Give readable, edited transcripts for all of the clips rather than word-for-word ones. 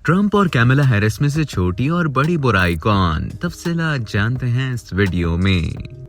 Trump اور کیملا Harris میں سے چھوٹی اور بڑی برائی کون؟ تفصیلات جانتے ہیں اس ویڈیو میں۔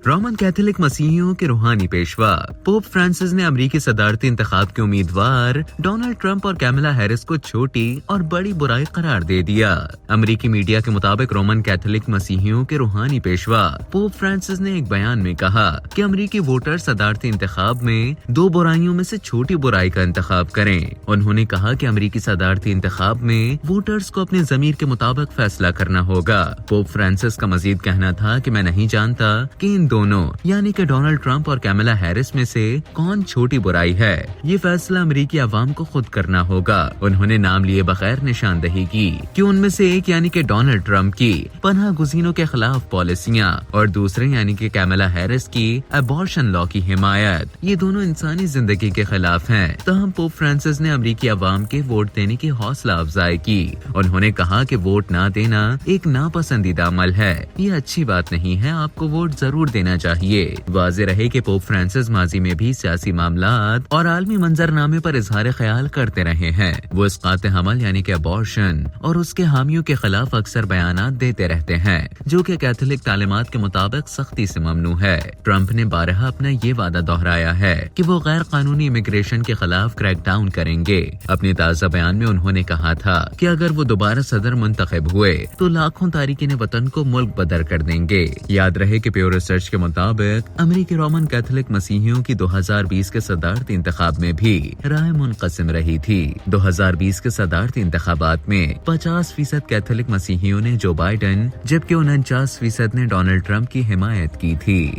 رومن کیتھولک مسیحیوں کے روحانی پیشوا پوپ فرانسس نے امریکی صدارتی انتخاب کے امیدوار ڈونلڈ ٹرمپ اور کیملا ہیرس کو چھوٹی اور بڑی برائی قرار دے دیا۔ امریکی میڈیا کے مطابق رومن کیتھولک مسیحیوں کے روحانی پیشوا پوپ فرانسس نے ایک بیان میں کہا کہ امریکی ووٹر صدارتی انتخاب میں دو برائیوں میں سے چھوٹی برائی کا انتخاب کریں۔ انہوں نے کہا کہ امریکی صدارتی انتخاب میں ووٹرز کو اپنے ضمیر کے مطابق فیصلہ کرنا ہوگا۔ پوپ فرانسس کا مزید کہنا تھا کہ میں نہیں جانتا کہ ان دونوں یعنی کہ ڈونلڈ ٹرمپ اور کیملا ہیرس میں سے کون چھوٹی برائی ہے، یہ فیصلہ امریکی عوام کو خود کرنا ہوگا۔ انہوں نے نام لیے بغیر نشاندہی کی کہ ان میں سے ایک یعنی کہ ڈونلڈ ٹرمپ کی پناہ گزینوں کے خلاف پالیسیاں اور دوسرے یعنی کہ کیملا ہیرس کی ابارشن لا کی حمایت، یہ دونوں انسانی زندگی کے خلاف ہیں۔ تاہم پوپ فرانسس نے امریکی عوام کے ووٹ دینے کی حوصلہ افزائی کی۔ انہوں نے کہا کہ ووٹ نہ دینا ایک ناپسندیدہ عمل ہے، یہ اچھی بات نہیں ہے، آپ کو ووٹ ضرور دینا چاہیے۔ واضح رہے کہ پوپ فرانسس ماضی میں بھی سیاسی معاملات اور عالمی منظرنامے پر اظہار خیال کرتے رہے ہیں۔ وہ اسقاط حمل یعنی کہ ابارشن اور اس کے حامیوں کے خلاف اکثر بیانات دیتے رہتے ہیں، جو کہ کیتھولک تعلیمات کے مطابق سختی سے ممنوع ہے۔ ٹرمپ نے بارہا اپنا یہ وعدہ دہرایا ہے کہ وہ غیر قانونی امیگریشن کے خلاف کریک ڈاؤن کریں گے۔ اپنے تازہ بیان میں انہوں نے کہا تھا کہ اگر وہ دوبارہ صدر منتخب ہوئے تو لاکھوں تارکین وطن کو ملک بدر کر دیں گے۔ یاد رہے کہ پیو ریسرچ کے مطابق امریکی رومن کیتھولک مسیحیوں کی 2020 کے صدارتی انتخاب میں بھی رائے منقسم رہی تھی۔ 2020 کے صدارتی انتخابات میں 50% کیتھولک مسیحیوں نے جو بائیڈن جبکہ 49% نے ڈونلڈ ٹرمپ کی حمایت کی تھی۔